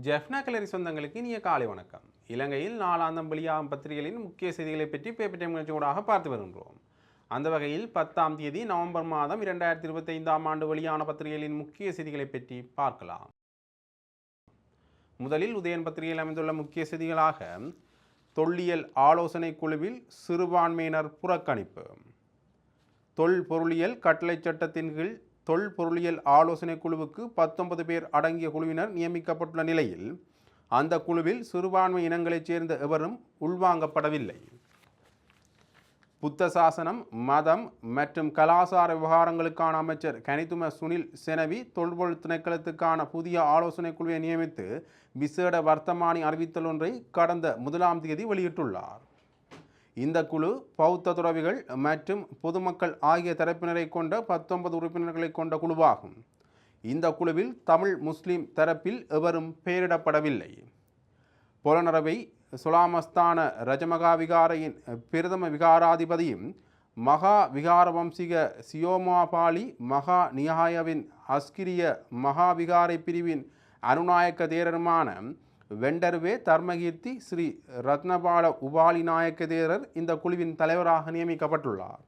ஜெஃப்னா கலரி சொந்தங்களுக்கு இனிய காலை வணக்கம். இலங்கையில் நாளாந்தம் வெளியாகும் பத்திரிகைகளின் முக்கிய செய்திகளை பற்றி பேப்பர் டைம் நிகழ்ச்சியோடாக பார்த்து வருகின்றோம். அந்த வகையில் 10ஆம் தேதி நவம்பர் மாதம் 2025ஆம் ஆண்டு வெளியான பத்திரிகைகளின் முக்கிய செய்திகளை பற்றி பார்க்கலாம். முதலில் உதயன் பத்திரிகையில் அமைந்துள்ள முக்கிய செய்திகளாக தொல்லியல் ஆலோசனை குழுவில் சிறுபான்மையினர் புறக்கணிப்பு, தொல்பொருளியல் கட்டளை சட்டத்தின் கீழ் தொல்பொருளியல் ஆலோசனை குழுவுக்கு 19 பேர் அடங்கிய குழுவினர் நியமிக்கப்பட்டுள்ள நிலையில் அந்த குழுவில் சிறுபான்மை இனங்களைச் சேர்ந்த எவரும் உள்வாங்கப்படவில்லை. புத்த சாசனம், மதம் மற்றும் கலாசார விவகாரங்களுக்கான அமைச்சர் கனிதும சுனில் செனவி தொல்பொருள் திணைக்களத்துக்கான புதிய ஆலோசனை குழுவை நியமித்து விசேட வர்த்தமானி அறிவித்தல் ஒன்றை கடந்த 1ஆம் தேதி வெளியிட்டுள்ளார். இந்த குழு பௌத்த துறவிகள் மற்றும் பொதுமக்கள் ஆகிய தரப்பினரை கொண்ட 19 உறுப்பினர்களை கொண்ட குழுவாகும். இந்த குழுவில் தமிழ் முஸ்லிம் தரப்பில் எவரும் பெயரிடப்படவில்லை. பொலனரவை சுலாமஸ்தான ரஜமகா விகாரையின் பிரதம விகாராதிபதியும் மகா விகார வம்சிக சியோமாபாலி மகா நியாயவின் அஸ்கிரிய மகா விகாரை பிரிவின் அனுநாயக்க தேரருமான வெண்டர்வே தர்மகீர்த்தி ஸ்ரீ ரத்னபால உபாலி நாயக்க தேரர் இந்த குழுவின் தலைவராக நியமிக்கப்பட்டுள்ளார்.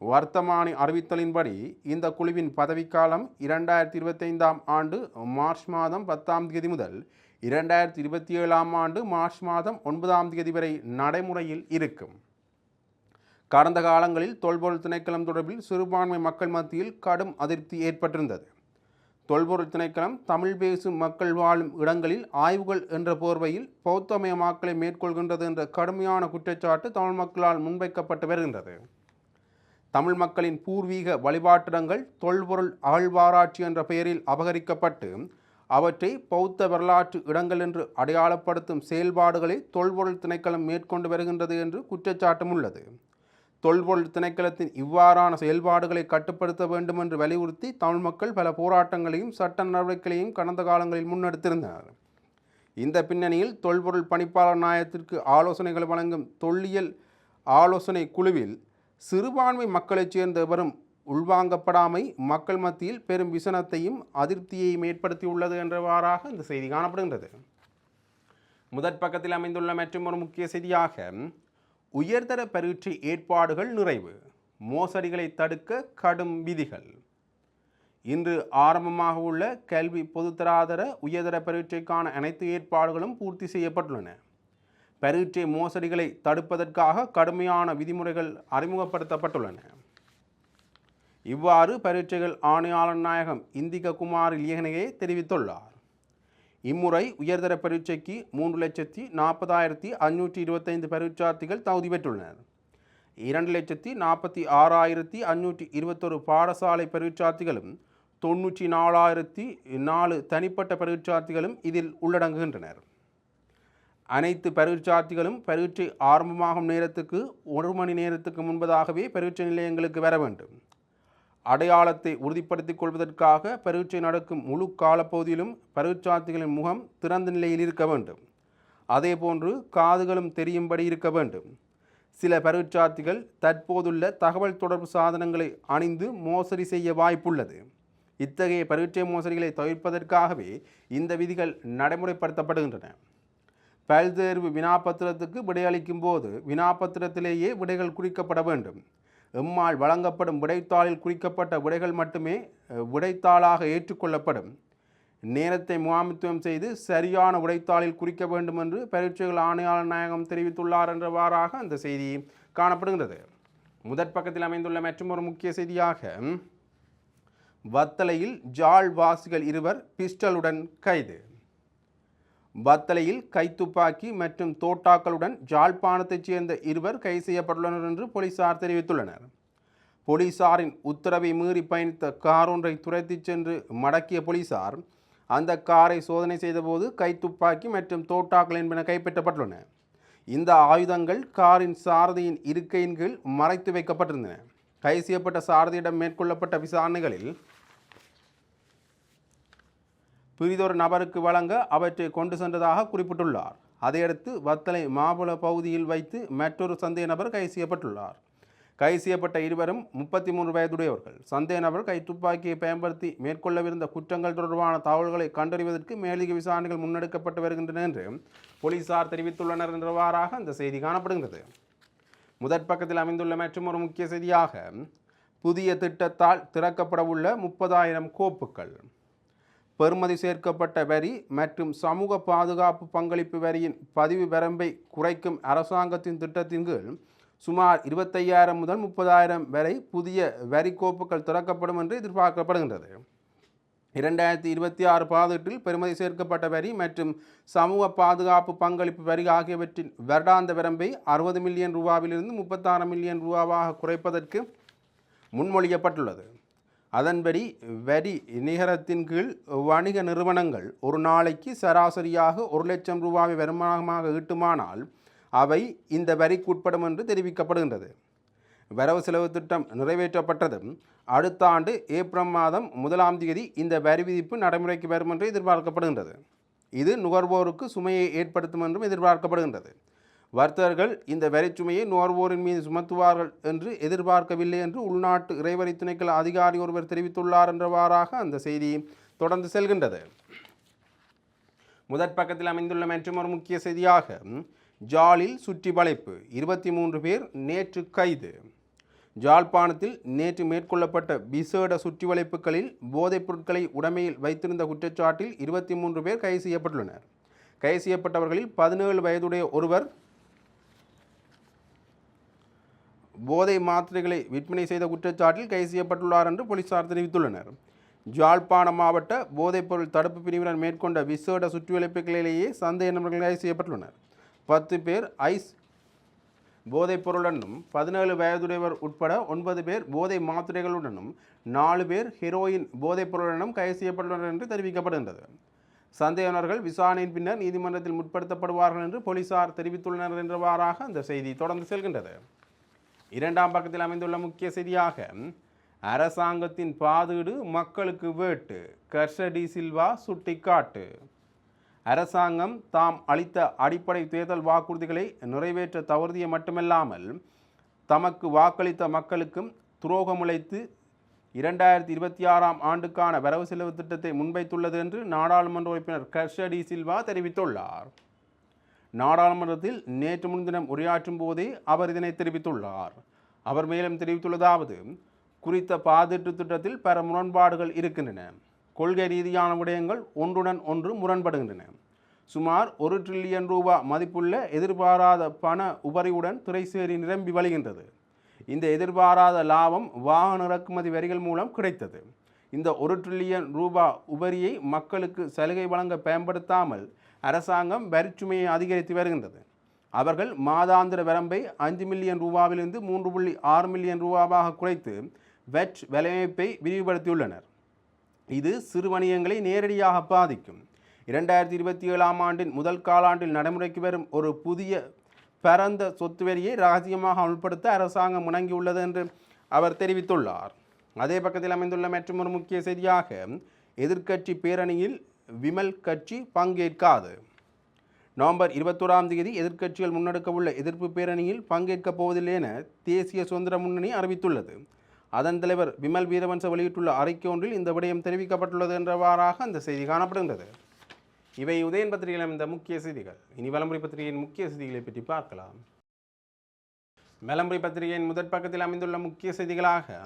வர்த்தமானி அறிவித்தலின்படி இந்த குழுவின் பதவிக்காலம் 2025ஆம் ஆண்டு மார்ச் மாதம் 10ஆம் தேதி முதல் 2027ஆம் ஆண்டு மார்ச் மாதம் 9ஆம் தேதி வரை நடைமுறையில் இருக்கும். கடந்த காலங்களில் தொல்பொருள் திணைக்களம் தொடர்பில் சிறுபான்மை மக்கள் மத்தியில் கடும் அதிருப்தி ஏற்பட்டிருந்தது. தொல்பொருள் திணைக்களம் தமிழ் பேசும் மக்கள் வாழும் இடங்களில் ஆய்வுகள் என்ற போர்வையில் பௌத்தமயமாக்கலை மேற்கொள்கின்றது என்ற கடுமையான குற்றச்சாட்டு தமிழ் மக்களால் முன்வைக்கப்பட்டு வருகின்றது. தமிழ் மக்களின் பூர்வீக வழிபாட்டிடங்கள் தொல்பொருள் அகழ்வாராய்ச்சி என்ற பெயரில் அபகரிக்கப்பட்டு அவற்றை பௌத்த வரலாற்று இடங்கள் என்று அடையாளப்படுத்தும் செயல்பாடுகளை தொல்பொருள் திணைக்களம் மேற்கொண்டு வருகின்றது என்று குற்றச்சாட்டும் உள்ளது. தொல்பொருள் திணைக்களத்தின் இவ்வாறான செயல்பாடுகளை கட்டுப்படுத்த வேண்டும் என்று வலியுறுத்தி தமிழ் மக்கள் பல போராட்டங்களையும் சட்ட நடவடிக்கைகளையும் கடந்த காலங்களில் முன்னெடுத்திருந்தனர். இந்த பின்னணியில் தொல்பொருள் பணிப்பாளர் நாயகத்திற்கு ஆலோசனைகள் வழங்கும் தொல்லியல் ஆலோசனை குழுவில் சிறுபான்மை மக்களைச் சேர்ந்த எவரும் உள்வாங்கப்படாமை மக்கள் மத்தியில் பெரும் விசனத்தையும் அதிருப்தியையும் ஏற்படுத்தியுள்ளது என்றவாறாக இந்த செய்தி காணப்படுகின்றது. முதற் பக்கத்தில் அமைந்துள்ள மற்றொரு முக்கிய செய்தியாக உயர்தர பரீட்சை ஏற்பாடுகள் நிறைவு, மோசடிகளை தடுக்க கடும் விதிகள். இன்று ஆரம்பமாக உள்ள கல்வி பொதுத்தராதர உயர்தர பரீட்சைக்கான அனைத்து ஏற்பாடுகளும் பூர்த்தி செய்யப்பட்டுள்ளன. பரீட்சை மோசடிகளை தடுப்பதற்காக கடுமையான விதிமுறைகள் அறிமுகப்படுத்தப்பட்டுள்ளன. இவ்வாறு பரீட்சைகள் ஆணையாளர் நாயகம் இந்திக குமார் லியகனே தெரிவித்துள்ளார். இம்முறை உயர்தர பரீட்சைக்கு 3,40,525 பரீட்சார்த்திகள் தகுதி பெற்றுள்ளனர். 2,46,521 பாடசாலை பரீட்சார்த்திகளும் 94,004 தனிப்பட்ட பரீட்சார்த்திகளும் இதில் உள்ளடங்குகின்றனர். அனைத்து பரீட்சார்த்திகளும் பரீட்சை ஆரம்பமாகும் நேரத்துக்கு 1 மணி நேரத்துக்கு முன்பதாகவே பரீட்சை நிலையங்களுக்கு வர வேண்டும். அடையாளத்தை உறுதிப்படுத்திக் கொள்வதற்காக பரீட்சை நடக்கும் முழு காலப்பகுதியிலும் பரீட்சார்த்திகளின் முகம் திறந்த நிலையில் இருக்க வேண்டும். அதேபோன்று காதுகளும் தெரியும்படி இருக்க வேண்டும். சில பரீட்சார்த்திகள் தற்போதுள்ள தகவல் தொடர்பு சாதனங்களை அணிந்து மோசடி செய்ய வாய்ப்புள்ளது. இத்தகைய பரீட்சை மோசடிகளை தவிர்ப்பதற்காகவே இந்த விதிகள் நடைமுறைப்படுத்தப்படுகின்றன. பல்தேர்வு வினாப்பத்திரத்துக்கு விடையளிக்கும் போது வினாப்பத்திரத்திலேயே விடைகள் குறிக்கப்பட வேண்டும். எம்மால் வழங்கப்படும் விடைத்தாளில் குறிக்கப்பட்ட விடைகள் மட்டுமே விடைத்தாளாக ஏற்றுக்கொள்ளப்படும். நேரத்தை முகாமித்துவம் செய்து சரியான விடைத்தாளில் குறிக்க வேண்டும் என்று பரீட்சைகள் ஆணையாளர் நாயகம் தெரிவித்துள்ளார் என்றவாறாக அந்த செய்தி காணப்படுகிறது. முதற் பக்கத்தில் அமைந்துள்ள மற்றொரு முக்கிய செய்தியாக வத்தளையில் ஜாழ் வாசிகள் 2 பிஸ்டலுடன் கைது. வத்தளையில் கைத்துப்பாக்கி மற்றும் தோட்டாக்களுடன் ஜாழ்ப்பாணத்தைச் சேர்ந்த 2 கைது செய்யப்பட்டுள்ளனர் என்று போலீசார் தெரிவித்துள்ளனர். போலீசாரின் உத்தரவை மீறி பயணித்த கார் ஒன்றை துரத்திச் சென்று மடக்கிய போலீசார் அந்த காரை சோதனை செய்தபோது கைத்துப்பாக்கி மற்றும் தோட்டாக்கள் என்பன கைப்பற்றப்பட்டுள்ளன. இந்த ஆயுதங்கள் காரின் சாரதியின் இருக்கையின் கீழ் மறைத்து வைக்கப்பட்டிருந்தன. கைது செய்யப்பட்ட சாரதியிடம் மேற்கொள்ளப்பட்ட விசாரணைகளில் பிரிதொரு நபருக்கு வழங்க அவற்றை கொண்டு சென்றதாக குறிப்பிட்டுள்ளார். அதையடுத்து வத்தளை மாபுல பகுதியில் வைத்து மற்றொரு சந்தேக நபர் கைது செய்யப்பட்டுள்ளார். கைது செய்யப்பட்ட இருவரும் 33 வயதுடையவர்கள். சந்தேக நபர் கைத்துப்பாக்கியை பயன்படுத்தி மேற்கொள்ளவிருந்த குற்றங்கள் தொடர்பான தகவல்களை கண்டறிவதற்கு மேலதிக விசாரணைகள் முன்னெடுக்கப்பட்டு வருகின்றன என்று போலீசார் தெரிவித்துள்ளனர் என்றவாறாக அந்த செய்தி காணப்படுகிறது. முதற் பக்கத்தில் அமைந்துள்ள மற்றொரு முக்கிய செய்தியாக புதிய திட்டத்தால் திறக்கப்படவுள்ள 30,000 கோப்புகள், பெறுமதி சேர்க்கப்பட்ட வரி மற்றும் சமூக பாதுகாப்பு பங்களிப்பு வரியின் பதிவு வரம்பை குறைக்கும் அரசாங்கத்தின் திட்டத்தின் கீழ் சுமார் 25,000 முதல் 30,000 வரை புதிய வரி கோப்புகள் திறக்கப்படும் என்று எதிர்பார்க்கப்படுகின்றது. 2026 பாதத்தில் பெறுமதி சேர்க்கப்பட்ட வரி மற்றும் சமூக பாதுகாப்பு பங்களிப்பு வரி ஆகியவற்றின் வருடாந்த வரம்பை 60 மில்லியன் ரூபாவிலிருந்து 36 மில்லியன் ரூபாவாக குறைப்பதற்கு முன்மொழியப்பட்டுள்ளது. அதன்படி வரி நிகரத்தின் கீழ் வணிக நிறுவனங்கள் ஒரு நாளைக்கு சராசரியாக 1 லட்சம் ரூபாவை வருமானமாக ஈட்டுமானால் அவை இந்த வரிக்குட்படும் என்று தெரிவிக்கப்படுகின்றது. வரவு செலவு திட்டம் நிறைவேற்றப்பட்டதும் அடுத்த ஆண்டு ஏப்ரல் மாதம் 1ஆம் தேதி இந்த வரி விதிப்பு நடைமுறைக்கு வரும் என்று எதிர்பார்க்கப்படுகின்றது. இது நுகர்வோருக்கு சுமையை ஏற்படுத்தும் என்றும் எதிர்பார்க்கப்படுகின்றது. வர்த்தகர்கள் இந்த வரிச்சுமையை நுகர்வோரின் மீது சுமத்துவார்கள் என்று எதிர்பார்க்கவில்லை என்று உள்நாட்டு இறைவரி திணைக்கள அதிகாரி ஒருவர் தெரிவித்துள்ளார் என்றவாறாக அந்த செய்தி தொடர்ந்து செல்கின்றது. முதற் பக்கத்தில் அமைந்துள்ள மற்றொரு முக்கிய செய்தியாக ஜாலில் சுற்றி வளைப்பு, 23 பேர் நேற்று கைது. ஜாழ்ப்பாணத்தில் நேற்று மேற்கொள்ளப்பட்ட விசேட சுற்றி வளைப்புகளில் போதைப் பொருட்களை உடைமையில் வைத்திருந்த குற்றச்சாட்டில் 23 பேர் கைது செய்யப்பட்டுள்ளனர். கைது செய்யப்பட்டவர்களில் 17 வயதுடைய ஒருவர் போதை மாத்திரைகளை விற்பனை செய்த குற்றச்சாட்டில் கைது செய்யப்பட்டுள்ளார் என்று போலீசார் தெரிவித்துள்ளனர். ஜாழ்ப்பாண மாவட்ட போதைப்பொருள் தடுப்பு பிரிவினர் மேற்கொண்ட விசேட சுற்றிவளைப்புகளிலேயே சந்தேக நபர்கள் கைது செய்யப்பட்டுள்ளனர். 10 பேர் ஐஸ் போதைப் பொருளுடனும் 17 வயதுடையவர் உட்பட 9 பேர் போதை மாத்திரைகளுடனும் 4 பேர் ஹெரோயின் போதைப் பொருளுடனும் கைது செய்யப்பட்டுள்ளனர் என்று தெரிவிக்கப்படுகின்றது. சந்தேகநபர்கள் விசாரணையின் பின்னர் நீதிமன்றத்தில் முற்படுத்தப்படுவார்கள் என்று போலீசார் தெரிவித்துள்ளனர் என்றவாறாக அந்த செய்தி தொடர்ந்து செல்கின்றது. 2ஆம் பக்கத்தில் அமைந்துள்ள முக்கிய செய்தியாக அரசாங்கத்தின் பாதீடு மக்களுக்கு வேட்டு, கர்ஷ டி சில்வா சுட்டிக்காட்டு. அரசாங்கம் தாம் அளித்த அடிப்படை தேர்தல் வாக்குறுதிகளை நிறைவேற்ற தவறிய மட்டுமல்லாமல் தமக்கு வாக்களித்த மக்களுக்கும் துரோகம் இழைத்து 2026ஆம் ஆண்டுக்கான வரவு செலவு திட்டத்தை முன்வைத்துள்ளது என்று நாடாளுமன்ற உறுப்பினர் கர்ஷ டி சில்வா தெரிவித்துள்ளார். நாடாளுமன்றத்தில் நேற்று முன்தினம் உரையாற்றும் போதே அவர் இதனை தெரிவித்துள்ளார். அவர் மேலும் தெரிவித்துள்ளதாவது, குறித்த பாதீட்டு திட்டத்தில் பல முரண்பாடுகள் இருக்கின்றன. கொள்கை ரீதியான விடயங்கள் ஒன்றுடன் ஒன்று முரண்படுகின்றன. சுமார் 1 டிரில்லியன் ரூபாய் மதிப்புள்ள எதிர்பாராத பண உபரியுடன் திரைசேரி நிரம்பி வழிகின்றது. இந்த எதிர்பாராத லாபம் வாகன இறக்குமதி வரிகள் மூலம் கிடைத்தது. இந்த 1 டிரில்லியன் ரூபாய் உபரியை மக்களுக்கு சலுகை வழங்க பயன்படுத்தாமல் அரசாங்கம் வரிச்சுமையை அதிகரித்து வருகின்றது. அவர்கள் மாதாந்திர வரம்பை 5 மில்லியன் ரூபாவிலிருந்து 3.6 மில்லியன் ரூபாவாக குறைத்து வெட் வலையமைப்பை விரிவுபடுத்தியுள்ளனர். இது சிறு வணிகங்களை நேரடியாக பாதிக்கும். 2027ஆம் ஆண்டின் முதல் காலாண்டில் நடைமுறைக்கு வரும் ஒரு புதிய பரந்த சொத்து வரியை ரகசியமாக அமல்படுத்த அரசாங்கம் முணங்கியுள்ளது என்று அவர் தெரிவித்துள்ளார். அதே பக்கத்தில் அமைந்துள்ள மற்றொரு முக்கிய செய்தியாக எதிர்க்கட்சி பேரணியில் விமல் கட்சி பங்கேற்காது. நவம்பர் 21ஆம் தேதி எதிர்க்கட்சிகள் முன்னெடுக்க உள்ள எதிர்ப்பு பேரணியில் பங்கேற்கப் போவதில்லை என தேசிய சுதந்திர முன்னணி அறிவித்துள்ளது. அதன் தலைவர் விமல் வீரவன்ச வெளியிட்டுள்ள அறிக்கை ஒன்றில் இந்த விடயம் தெரிவிக்கப்பட்டுள்ளது என்றவாறாக அந்த செய்தி காணப்படுகின்றது. இவை உதயன் பத்திரிகையில் அமைந்த முக்கிய செய்திகள். இனி வலம்புரி பத்திரிகையின் முக்கிய செய்திகளை பற்றி பார்க்கலாம். வலம்புரி பத்திரிகையின் முதற் பக்கத்தில் அமைந்துள்ள முக்கிய செய்திகளாக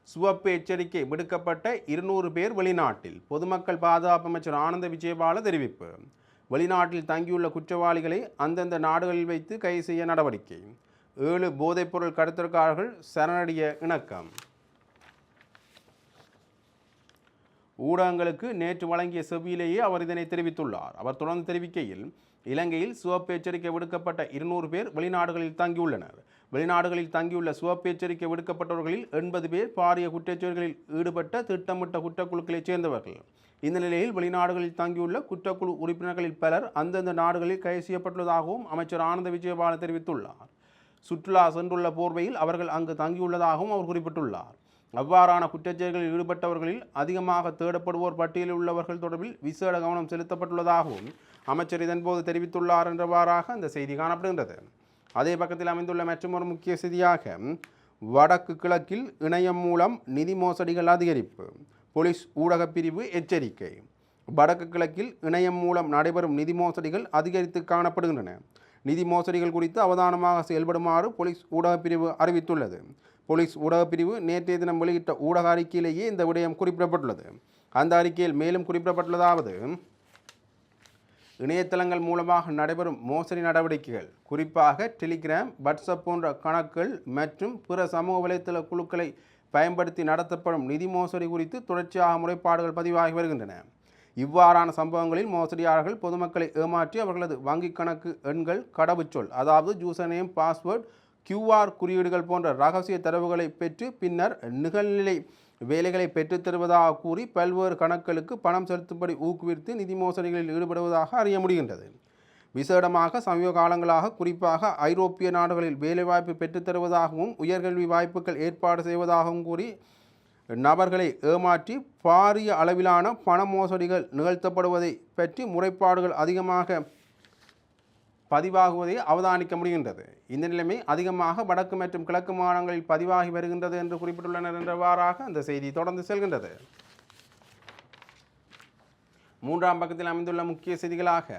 சிவப்பு எச்சரிக்கை விடுக்கப்பட்ட 200 பேர் வெளிநாட்டில், பொதுமக்கள் பாதுகாப்பு அமைச்சர் ஆனந்த விஜயபால தெரிவிப்பு. வெளிநாட்டில் தங்கியுள்ள குற்றவாளிகளை அந்தந்த நாடுகளில் வைத்து கைது செய்ய நடவடிக்கை. 7 போதைப்பொருள் கடத்தல்காரர்கள் சரணடைய இணக்கம். ஊடகங்களுக்கு நேற்று வழங்கிய செவ்வியிலேயே அவர் இதனை தெரிவித்துள்ளார். அவர் தொடர்ந்து தெரிவிக்கையில், இலங்கையில் சிவப்பு எச்சரிக்கை விடுக்கப்பட்ட 200 பேர் வெளிநாடுகளில் தங்கியுள்ளனர். வெளிநாடுகளில் தங்கியுள்ள சிவப்பு எச்சரிக்கை விடுக்கப்பட்டவர்களில் 80 பேர் பாரிய குற்றச்செயல்களில் ஈடுபட்ட திட்டமிட்ட குற்றக்குழுக்களைச் சேர்ந்தவர்கள். இந்த நிலையில் வெளிநாடுகளில் தங்கியுள்ள குற்றக்குழு உறுப்பினர்களில் பலர் அந்தந்த நாடுகளில் கைது செய்யப்பட்டுள்ளதாகவும் அமைச்சர் ஆனந்த விஜயபால தெரிவித்துள்ளார். சுற்றுலா சென்றுள்ள போர்வையில் அவர்கள் அங்கு தங்கியுள்ளதாகவும் அவர் குறிப்பிட்டுள்ளார். அவ்வாறான குற்றச்செயல்களில் ஈடுபட்டவர்களில் அதிகமாக தேடப்படுவோர் பட்டியலில் உள்ளவர்கள் தொடர்பில் விசேட கவனம் செலுத்தப்பட்டுள்ளதாகவும் அமைச்சர் இதன்போது தெரிவித்துள்ளார் என்றவாறாக அந்த செய்தி காணப்படுகின்றது. அதே பக்கத்தில் அமைந்துள்ள மற்றொரு முக்கிய செய்தியாக வடக்கு கிழக்கில் இணையம் மூலம் நிதி மோசடிகள் அதிகரிப்பு. போலீஸ் ஊடகப் பிரிவு எச்சரிக்கை. வடக்கு கிழக்கில் இணையம் மூலம் நடைபெறும் நிதி மோசடிகள் அதிகரித்து காணப்படுகின்றன. நிதி மோசடிகள் குறித்து அவதானமாக செயல்படுமாறு போலீஸ் ஊடகப் பிரிவு அறிவித்துள்ளது. போலீஸ் ஊடகப் பிரிவு நேற்றைய தினம் வெளியிட்ட ஊடக அறிக்கையிலேயே இந்த விடயம் குறிப்பிடப்பட்டுள்ளது. அந்த அறிக்கையில் மேலும் குறிப்பிடப்பட்டுள்ளதாவது, இணையதளங்கள் மூலமாக நடைபெறும் மோசடி நடவடிக்கைகள், குறிப்பாக டெலிகிராம், வாட்ஸ்அப் போன்ற கணக்குகள் மற்றும் பிற சமூக வலைத்தள குழுக்களை பயன்படுத்தி நடத்தப்படும் நிதி மோசடி குறித்து தொடர்ச்சியாக முறைப்பாடுகள் பதிவாகி வருகின்றன. இவ்வாறான சம்பவங்களில் மோசடியாளர்கள் பொதுமக்களை ஏமாற்றி அவர்களது வங்கிக் கணக்கு எண்கள், கடவுச்சொல் அதாவது யூசர் நேம், பாஸ்வேர்டு, QR குறியீடுகள் போன்ற ரகசிய தரவுகளை பெற்று பின்னர் நிகழ்நிலை வேலைகளை பெற்றுத் தருவதாக கூறி பல்வேறு கணக்குகளுக்கு பணம் செலுத்தும்படி ஊக்குவித்து நிதி மோசடிகளில் ஈடுபடுவதாக அறிய முடிகின்றது. விசேடமாக சமீப காலங்களாக குறிப்பாக ஐரோப்பிய நாடுகளில் வேலைவாய்ப்பு பெற்றுத் தருவதாகவும் உயர்கல்வி வாய்ப்புகள் ஏற்பாடு செய்வதாகவும் கூறி நபர்களை ஏமாற்றி பாரிய அளவிலான பண மோசடிகள் நிகழ்த்தப்படுவதை பற்றி முறைப்பாடுகள் அதிகமாக பதிவாகுவதை அவதானிக்க முடிகின்றது. இந்த நிலைமை அதிகமாக வடக்கு மற்றும் கிழக்கு மாகாணங்களில் பதிவாகி வருகின்றது என்று குறிப்பிட்டுள்ளனர் என்றவாறாக அந்த செய்தி தொடர்ந்து செல்கின்றது. மூன்றாம் பக்கத்தில் அமைந்துள்ள முக்கிய செய்திகளாக,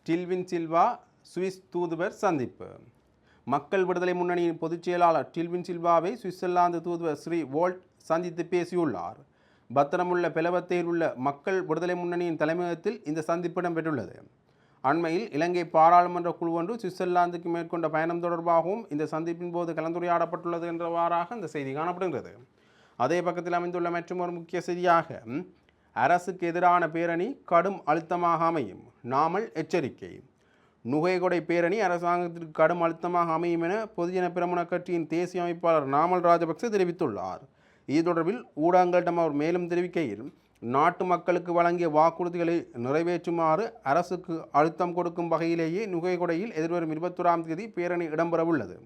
டில்வின் சில்வா சுவிஸ் தூதுவர் சந்திப்பு. மக்கள் விடுதலை முன்னணியின் பொதுச் செயலாளர் டில்வின் சில்வாவை சுவிட்சர்லாந்து தூதுவர் ஸ்ரீ வோல்ட் சந்தித்து பேசியுள்ளார். பத்திரமுள்ள பெலவத்தையில் உள்ள மக்கள் விடுதலை முன்னணியின் தலைமையகத்தில் இந்த சந்திப்பு இடம்பெற்றுள்ளது. அண்மையில் இலங்கை பாராளுமன்ற குழு ஒன்று சுவிட்சர்லாந்துக்கு மேற்கொண்ட பயணம் தொடர்பாகவும் இந்த சந்திப்பின் போது கலந்துரையாடப்பட்டுள்ளது என்றவாறாக இந்த செய்தி காணப்படுகிறது. அதே பக்கத்தில் அமைந்துள்ள மற்றும் ஒரு முக்கிய செய்தியாக, அரசுக்கு எதிரான பேரணி கடும் அழுத்தமாக அமையும், நாமல் எச்சரிக்கை. நுகைகொடை பேரணி அரசாங்கத்திற்கு கடும் அழுத்தமாக அமையும் என பொதுஜன பெரமுன கட்சியின் தேசிய அமைப்பாளர் நாமல் ராஜபக்ச தெரிவித்துள்ளார். இது தொடர்பில் ஊடகங்களிடம் அவர் மேலும் தெரிவிக்கையில், நாட்டு மக்களுக்கு வழங்கிய வாக்குறுதிகளை நிறைவேற்றுமாறு அரசுக்கு அழுத்தம் கொடுக்கும் வகையிலேயே நுகைகொடையில் எதிர்வரும் 21ஆம் தேதி பேரணி இடம்பெறவுள்ளது.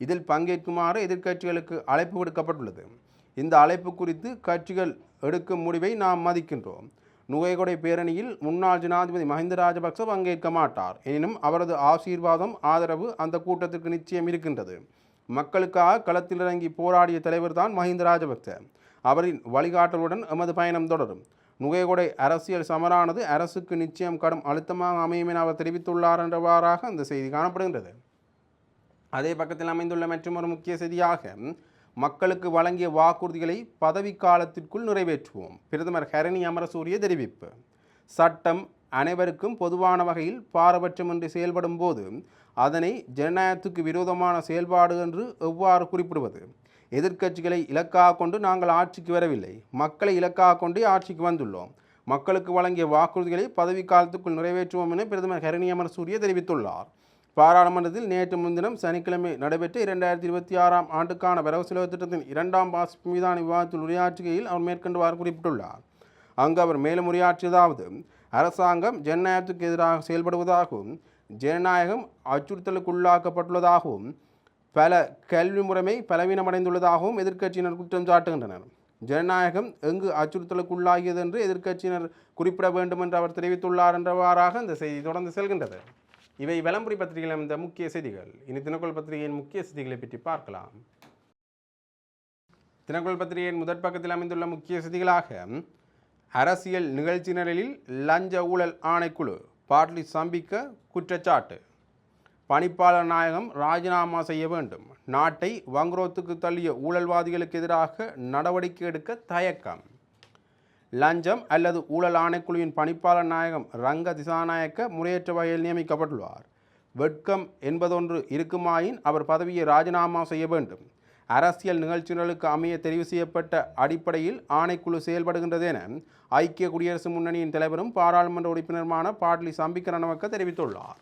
இதில் பங்கேற்குமாறு எதிர்க்கட்சிகளுக்கு அழைப்பு விடுக்கப்பட்டுள்ளது. இந்த அழைப்பு குறித்து கட்சிகள் எடுக்கும் முடிவை நாம் மதிக்கின்றோம். நுகைகொடை பேரணியில் முன்னாள் ஜனாதிபதி மஹிந்த ராஜபக்ச பங்கேற்க மாட்டார். எனினும் அவரது ஆசீர்வாதம், ஆதரவு அந்த கூட்டத்திற்கு நிச்சயம் இருக்கின்றது. மக்களுக்காக களத்தில் இறங்கி போராடிய தலைவர் தான் மஹிந்த ராஜபக்ச. அவரின் வழிகாட்டலுடன் எமது பயணம் தொடரும். நுகைகொடை அரசியல் சமரானது அரசுக்கு நிச்சயம் கடும் அழுத்தமாக அமையும் என அவர் தெரிவித்துள்ளார் என்றவாறாக அந்த செய்தி காணப்படுகின்றது. அதே பக்கத்தில் அமைந்துள்ள மற்றொரு முக்கிய செய்தியாக, மக்களுக்கு வழங்கிய வாக்குறுதிகளை பதவிக்காலத்திற்குள் நிறைவேற்றுவோம், பிரதமர் ஹரணி அமரசூரிய தெரிவிப்பு. சட்டம் அனைவருக்கும் பொதுவான வகையில் பாரபட்சமின்றி செயல்படும் போது அதனை ஜனநாயகத்துக்கு விரோதமான செயல்பாடு என்று எவ்வாறு குறிப்பிடுவது? எதிர்க்கட்சிகளை இலக்காக கொண்டு நாங்கள் ஆட்சிக்கு வரவில்லை, மக்களை இலக்காக கொண்டே ஆட்சிக்கு வந்துள்ளோம். மக்களுக்கு வழங்கிய வாக்குறுதிகளை பதவிக்காலத்துக்குள் நிறைவேற்றுவோம் என பிரதமர் ஹரணி அமரசூரிய தெரிவித்துள்ளார். பாராளுமன்றத்தில் நேற்று முன்தினம் சனிக்கிழமை நடைபெற்ற 2026ஆம் ஆண்டுக்கான வரவு செலவு திட்டத்தின் 2ஆம் வாசிப்பு மீதான விவாதத்தில் உரையாற்றுகையில் அவர் மேற்கொண்டவாறு குறிப்பிட்டுள்ளார். அங்கு அவர் மேலும் உரையாற்றியதாவது, அரசாங்கம் ஜனநாயகத்துக்கு எதிராக செயல்படுவதாகவும் ஜனநாயகம் அச்சுறுத்தலுக்குள்ளாக்கப்பட்டுள்ளதாகவும் பல கல்வி முறைமை பலவீனமடைந்துள்ளதாகவும் எதிர்க்கட்சியினர் குற்றம் சாட்டுகின்றனர். ஜனநாயகம் எங்கு அச்சுறுத்தலுக்குள்ளாகியது என்று எதிர்க்கட்சியினர் குறிப்பிட வேண்டும் என்று அவர் தெரிவித்துள்ளார் என்றவாறாக இந்த செய்தி தொடர்ந்து செல்கின்றது. இவை விளம்பரி பத்திரிகையில் அமைந்த முக்கிய செய்திகள். இனி தினக்குரல் பத்திரிகையின் முக்கிய செய்திகளை பற்றி பார்க்கலாம். தினக்குரல் பத்திரிகையின் முதற் பக்கத்தில் அமைந்துள்ள முக்கிய செய்திகளாக, அரசியல் நிகழ்ச்சி நிரலில் லஞ்ச ஊழல் ஆணைக்குழு, பாட்லி சம்பிக்க குற்றச்சாட்டு. பணிப்பாளர் நாயகம் ராஜினாமா செய்ய வேண்டும், நாட்டை வங்குரோத்துக்கு தள்ளிய ஊழல்வாதிகளுக்கு எதிராக நடவடிக்கை எடுக்க தயக்கம். லஞ்சம் அல்லது ஊழல் ஆணைக்குழுவின் பணிப்பாளர் நாயகம் ரங்க திசாநாயக்க முறையற்ற வகையில் நியமிக்கப்பட்டுள்ளார். வெட்கம் என்பதொன்று இருக்குமாயின் அவர் பதவியை ராஜினாமா செய்ய வேண்டும். அரசியல் நிகழ்ச்சிகளுக்கு அமைய தெரிவு செய்யப்பட்ட அடிப்படையில் ஆணைக்குழு செயல்படுகின்றது என ஐக்கிய குடியரசு முன்னணியின் தலைவரும் பாராளுமன்ற உறுப்பினருமான பாட்லி சம்பிக்க ரணவக்க தெரிவித்துள்ளார்.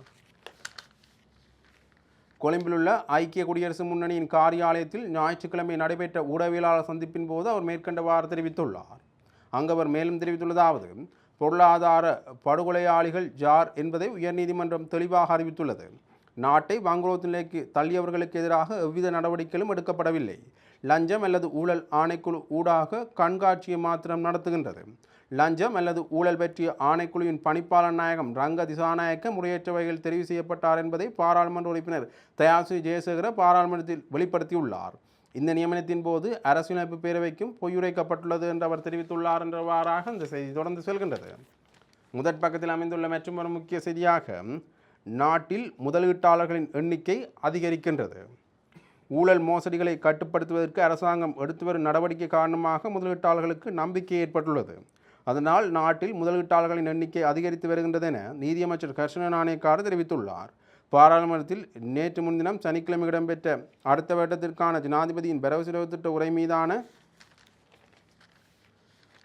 கொழும்பிலுள்ள ஐக்கிய குடியரசு முன்னணியின் காரியாலயத்தில் ஞாயிற்றுக்கிழமை நடைபெற்ற ஊடகவியலாளர் சந்திப்பின் போது அவர் மேற்கண்டவாறு தெரிவித்துள்ளார். அங்கு அவர் மேலும் தெரிவித்துள்ளதாவது, பொருளாதார படுகொலையாளிகள் யார் என்பதை உயர்நீதிமன்றம் தெளிவாக அறிவித்துள்ளது. நாட்டை வங்குரோத்து நிலைக்கு தள்ளியவர்களுக்கு எதிராக எவ்வித நடவடிக்கைகளும் எடுக்கப்படவில்லை. லஞ்சம் அல்லது ஊழல் ஆணைக்குழு ஊடாக கண்காட்சியை மாத்திரம் நடத்துகின்றது. லஞ்சம் அல்லது ஊழல் பற்றிய ஆணைக்குழுவின் பணிப்பாளர் நாயகம் ரங்க திசாநாயக்க முறையற்ற வகையில் தெரிவு செய்யப்பட்டார் என்பதை பாராளுமன்ற உறுப்பினர் தயாஸ்ரீ ஜெயசேகர பாராளுமன்றத்தில் வெளிப்படுத்தியுள்ளார். இந்த நியமனத்தின் போது அரசியலமைப்பு பேரவைக்கும் பொய்யுரைக்கப்பட்டுள்ளது என்று அவர் தெரிவித்துள்ளார் என்றவாறாக இந்த செய்தி தொடர்ந்து செல்கின்றது. முதற் பக்கத்தில் அமைந்துள்ள மற்றொரு முக்கிய செய்தியாக நாட்டில் முதலீட்டாளர்களின் எண்ணிக்கை அதிகரிக்கின்றது. ஊழல் மோசடிகளை கட்டுப்படுத்துவதற்கு அரசாங்கம் எடுத்து வரும் நடவடிக்கை காரணமாக முதலீட்டாளர்களுக்கு நம்பிக்கை ஏற்பட்டுள்ளது. அதனால் நாட்டில் முதலீட்டாளர்களின் எண்ணிக்கை அதிகரித்து வருகின்றது என நீதியமைச்சர் கர்ஷன நாணயக்கார தெரிவித்துள்ளார். பாராளுமன்றத்தில் நேற்று முன்தினம் சனிக்கிழமை இடம்பெற்ற அடுத்த வட்டத்திற்கான ஜனாதிபதியின் வரவு திட்ட உரை மீதான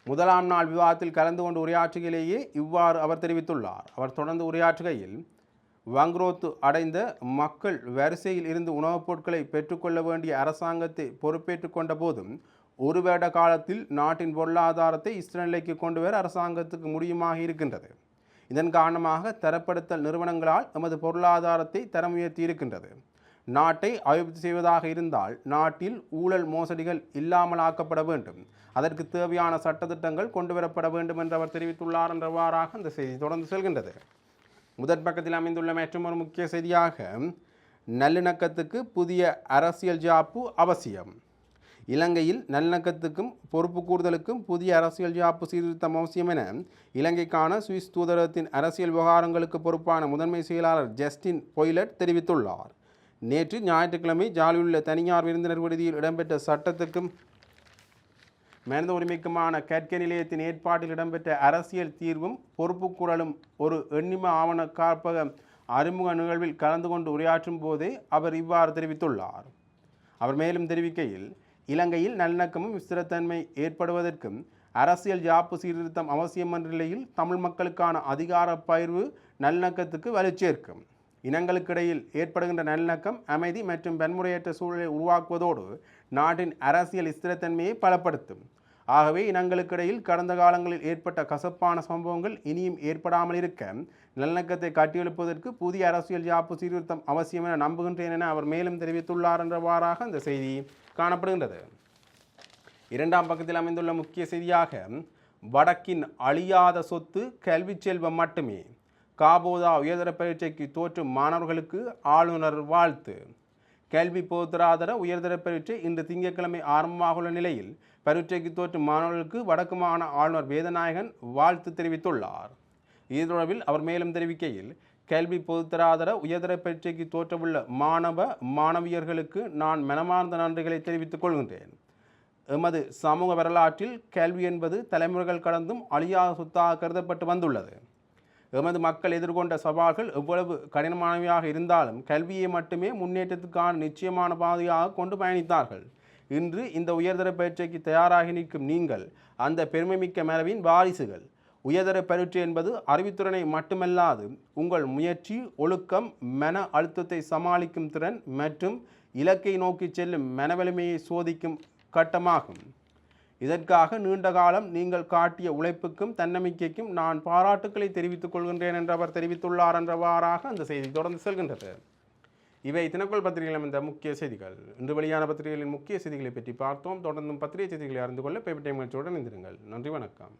முதலாம் நாள் விவாதத்தில் கலந்து கொண்டு உரையாற்றுகையிலேயே இவ்வாறு அவர் தெரிவித்துள்ளார். அவர் தொடர்ந்து உரையாற்றுகையில் வங்குரோத்து அடைந்த மக்கள் வரிசையில் இருந்து உணவுப் பொருட்களை பெற்றுக்கொள்ள வேண்டிய அரசாங்கத்தை பொறுப்பேற்றுக் கொண்ட போதும் ஒரு வருட காலத்தில் நாட்டின் பொருளாதாரத்தை நிலைக்கு கொண்டு வர அரசாங்கத்துக்கு முடியுமாக இருக்கின்றது. இதன் காரணமாக தரப்படுத்தல் நிறுவனங்களால் எமது பொருளாதாரத்தை தரம் உயர்த்தி இருக்கின்றது. நாட்டை அபிவிருத்தி செய்வதாக இருந்தால் நாட்டில் ஊழல் மோசடிகள் இல்லாமல் ஆக்கப்பட வேண்டும். அதற்கு தேவையான சட்டத்திட்டங்கள் கொண்டு வரப்பட வேண்டும் என்று அவர் தெரிவித்துள்ளார் என்றவாறாக அந்த செய்தி தொடர்ந்து செல்கின்றது. முதற் பக்கத்தில் அமைந்துள்ள மற்றொரு முக்கிய செய்தியாக நல்லிணக்கத்துக்கு புதிய அரசியல் ஜாப்பு அவசியம். இலங்கையில் நல்லிணக்கத்துக்கும் பொறுப்பு கூறுதலுக்கும் புதிய அரசியல் ஜாப்பு சீர்திருத்தம் அவசியம் என இலங்கைக்கான சுவிஸ் தூதரகத்தின் அரசியல் விவகாரங்களுக்கு பொறுப்பான முதன்மை செயலாளர் ஜஸ்டின் பொய்லட் தெரிவித்துள்ளார். நேற்று ஞாயிற்றுக்கிழமை ஜாலியுள்ள தனியார் விருந்தினர் விடுதியில் இடம்பெற்ற சட்டத்துக்கும் மனித உரிமைக்குமான கற்கை நிலையத்தின் ஏற்பாட்டில் இடம்பெற்ற அரசியல் தீர்வும் பொறுப்பு குரலும் ஒரு எண்ணிம ஆவண காப்பக அறிமுக நிகழ்வில் கலந்து கொண்டு உரையாற்றும் போதே அவர் இவ்வாறு தெரிவித்துள்ளார். அவர் மேலும் தெரிவிக்கையில் இலங்கையில் நல்லிணக்கமும் ஸ்திரத்தன்மை ஏற்படுவதற்கும் அரசியல் ஜாப்பு சீர்திருத்தம் அவசியம் என்ற நிலையில் தமிழ் மக்களுக்கான அதிகார பகிர்வு நல்லிணக்கத்துக்கு வலுச்சேர்க்கும். இனங்களுக்கிடையில் ஏற்படுகின்ற நல்லிணக்கம் அமைதி மற்றும் வன்முறையற்ற சூழலை உருவாக்குவதோடு நாட்டின் அரசியல் ஸ்திரத்தன்மையை பலப்படுத்தும். ஆகவே இனங்களுக்கிடையில் கடந்த காலங்களில் ஏற்பட்ட கசப்பான சம்பவங்கள் இனியும் ஏற்படாமல் இருக்க நல்லிணக்கத்தை கட்டியெழுப்பதற்கு புதிய அரசியல் ஜாப்பு சீர்திருத்தம் அவசியம் என நம்புகின்றேன் என அவர் மேலும் தெரிவித்துள்ளார் என்றவாறாக அந்த செய்தி காணப்படுகின்றது. இரண்டாம் பக்கத்தில் அமைந்துள்ள முக்கிய செய்தியாக வடக்கின் அழியாத சொத்து கல்வி செல்வம் மட்டுமே. காபோதா உயர்தர பரீட்சைக்கு தோற்றும் மாணவர்களுக்கு ஆளுநர் வாழ்த்து. கல்வி பொதுத்தராதர உயர்தர பரீட்சை இன்று திங்கட்கிழமை ஆரம்பமாக உள்ள நிலையில் பரீட்சைக்கு தோற்றும் மாணவர்களுக்கு வடக்கு மாகாண ஆளுநர் வேதநாயகன் வாழ்த்து தெரிவித்துள்ளார். இது தொடர்பில் அவர் மேலும் தெரிவிக்கையில் கல்வி பொதுத்தராதர உயர்தர பரீட்சைக்கு தோற்றவுள்ள மாணவியர்களுக்கு நான் மனமார்ந்த நன்றிகளை தெரிவித்துக் கொள்கின்றேன். எமது சமூக வரலாற்றில் கல்வி என்பது தலைமுறைகள் கடந்தும் அழியாத சொத்தாக கருதப்பட்டு வந்துள்ளது. எமது மக்கள் எதிர்கொண்ட சவால்கள் எவ்வளவு கடினமானவையாக இருந்தாலும் கல்வியை மட்டுமே முன்னேற்றத்துக்கான நிச்சயமான பாதையாக கொண்டு பயணித்தார்கள். இன்று இந்த உயர்தர பரீட்சைக்கு தயாராகி நிற்கும் நீங்கள் அந்த பெருமைமிக்க மரபின் வாரிசுகள். உயர்தர பரீட்சை என்பது அறிவுத்திறனை மட்டுமல்லாது உங்கள் முயற்சி, ஒழுக்கம், மன அழுத்தத்தை சமாளிக்கும் திறன் மற்றும் இலக்கை நோக்கி செல்லும் மனவலிமையை சோதிக்கும் கட்டமாகும். இதற்காக நீண்ட காலம் நீங்கள் காட்டிய உழைப்புக்கும் தன்னம்பிக்கைக்கும் நான் பாராட்டுக்களை தெரிவித்துக் கொள்கின்றேன் என்று அவர் தெரிவித்துள்ளார் என்றவாறாக அந்த செய்தி தொடர்ந்து செல்கின்றது. இவை தினக்குள் பத்திரிகையில் அமைந்த முக்கிய செய்திகள். இன்று வெளியான பத்திரிகைகளின் முக்கிய செய்திகளை பற்றி பார்த்தோம். தொடர்ந்தும் பத்திரிகை செய்திகளை அறிந்து கொள்ள பேப்பர் டைம் நிகழ்ச்சியுடன் இணைந்திருங்கள். நன்றி, வணக்கம்.